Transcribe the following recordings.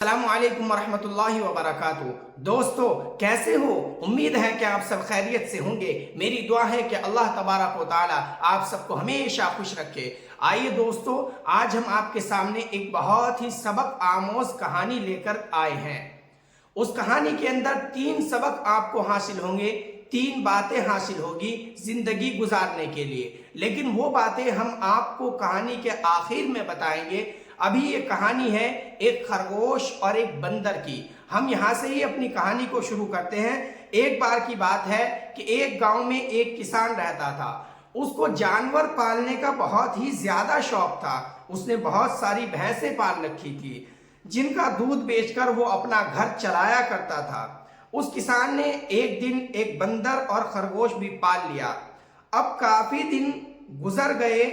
अस्सलामु अलैकुम वरहमतुल्लाहि वबरकातुहू। दोस्तों, कैसे हो? उम्मीद है कि आप सब खैरियत से होंगे। मेरी दुआ है कि अल्लाह तबारक व तआला आप सबको हमेशा खुश रखे। आइए दोस्तों, आज हम आपके सामने एक बहुत ही सबक आमोज कहानी लेकर आए हैं। उस कहानी के अंदर 3 सबक आपको हासिल होंगे, 3 बातें हासिल होगी जिंदगी गुजारने के लिए। लेकिन वो बातें हम आपको कहानी के आखिर में बताएंगे। अभी ये कहानी है एक खरगोश और एक बंदर की। हम यहाँ से ही अपनी कहानी को शुरू करते हैं। एक बार की बात है कि एक गांव में एक किसान रहता था। उसको जानवर पालने का बहुत ही ज्यादा शौक था। उसने बहुत सारी भैंसें पाल रखी थी जिनका दूध बेचकर वो अपना घर चलाया करता था। उस किसान ने एक दिन एक बंदर और खरगोश भी पाल लिया। अब काफी दिन गुजर गए।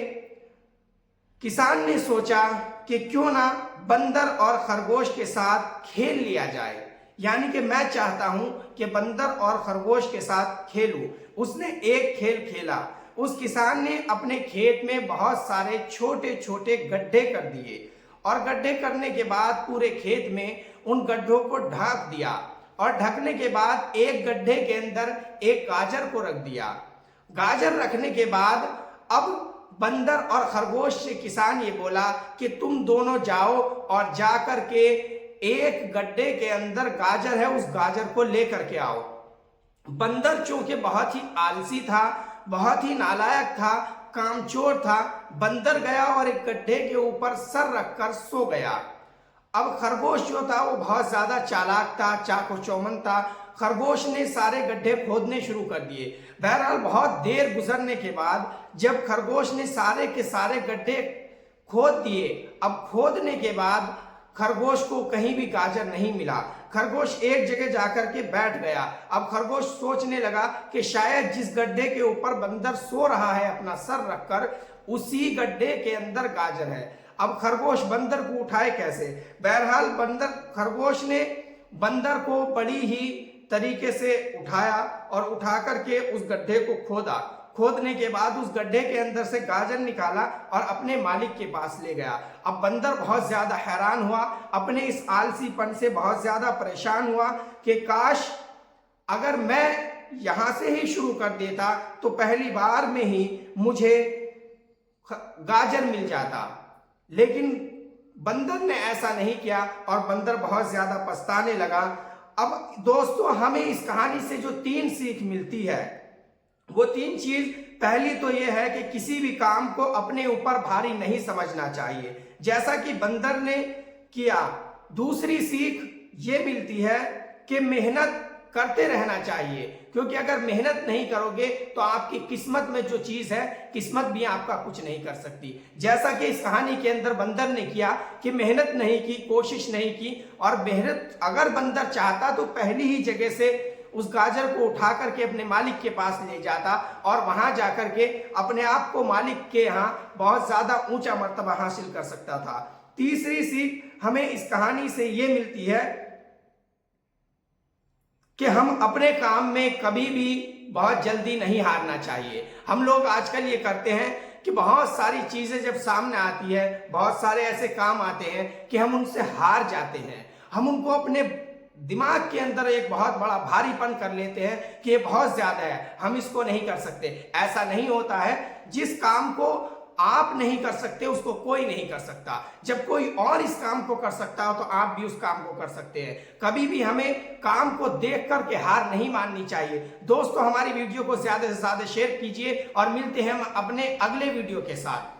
किसान ने सोचा कि क्यों ना बंदर और खरगोश के साथ खेल लिया जाए, यानी कि मैं चाहता हूं कि बंदर और खरगोश के साथ खेलूं। उसने एक खेल खेला। उस किसान ने अपने खेत में बहुत सारे छोटे छोटे गड्ढे कर दिए और गड्ढे करने के बाद पूरे खेत में उन गड्ढों को ढक दिया और ढकने के बाद एक गड्ढे के अंदर एक गाजर को रख दिया। गाजर रखने के बाद अब बंदर और खरगोश से किसान ये बोला कि तुम दोनों जाओ और जाकर के एक गड्ढे के अंदर गाजर है, उस गाजर को लेकर के आओ। बंदर चूंकि बहुत ही आलसी था, बहुत ही नालायक था, कामचोर था, बंदर गया और एक गड्ढे के ऊपर सर रखकर सो गया। अब खरगोश जो था वो बहुत ज्यादा चालाक था, चाको चौमन था। खरगोश ने सारे गड्ढे खोदने शुरू कर दिए। बहरहाल बहुत देर गुजरने के बाद जब खरगोश ने सारे के सारे गड्ढे खोद दिए, अब खोदने के बाद खरगोश को कहीं भी गाजर नहीं मिला। खरगोश एक जगह जाकर के बैठ गया। अब खरगोश सोचने लगा कि शायद जिस गड्ढे के ऊपर बंदर सो रहा है अपना सर रखकर, उसी गड्ढे के अंदर गाजर है। अब खरगोश बंदर को उठाए कैसे? बहरहाल खरगोश ने बंदर को बड़ी ही तरीके से उठाया और उठा करके उस गड्ढे को खोदा। खोदने के बाद उस गड्ढे के अंदर से गाजर निकाला और अपने मालिक के पास ले गया। अब बंदर बहुत ज्यादा हैरान हुआ, अपने इस आलसीपन से बहुत ज्यादा परेशान हुआ कि काश अगर मैं यहां से ही शुरू कर देता तो पहली बार में ही मुझे गाजर मिल जाता। लेकिन बंदर ने ऐसा नहीं किया और बंदर बहुत ज्यादा पछताने लगा। अब दोस्तों, हमें इस कहानी से जो 3 सीख मिलती है वो 3 चीज, पहली तो यह है कि किसी भी काम को अपने ऊपर भारी नहीं समझना चाहिए, जैसा कि बंदर ने किया। दूसरी सीख ये मिलती है कि मेहनत करते रहना चाहिए, क्योंकि अगर मेहनत नहीं करोगे तो आपकी किस्मत में जो चीज है, किस्मत भी आपका कुछ नहीं कर सकती। जैसा कि इस कहानी के अंदर बंदर ने किया कि मेहनत नहीं की, कोशिश नहीं की। और मेहनत अगर बंदर चाहता तो पहली ही जगह से उस गाजर को उठा करके अपने मालिक के पास ले जाता और वहां जाकर के अपने आप को मालिक के यहाँ बहुत ज्यादा ऊंचा मर्तबा हासिल कर सकता था। तीसरी सीख हमें इस कहानी से ये मिलती है कि हम अपने काम में कभी भी बहुत जल्दी नहीं हारना चाहिए। हम लोग आजकल ये करते हैं कि बहुत सारी चीजें जब सामने आती है, बहुत सारे ऐसे काम आते हैं कि हम उनसे हार जाते हैं। हम उनको अपने दिमाग के अंदर एक बहुत बड़ा भारीपन कर लेते हैं कि ये बहुत ज्यादा है, हम इसको नहीं कर सकते। ऐसा नहीं होता है। जिस काम को आप नहीं कर सकते उसको कोई नहीं कर सकता। जब कोई और इस काम को कर सकता हो तो आप भी उस काम को कर सकते हैं। कभी भी हमें काम को देख करके हार नहीं माननी चाहिए। दोस्तों, हमारी वीडियो को ज्यादा से ज्यादा शेयर कीजिए और मिलते हैं हम अपने अगले वीडियो के साथ।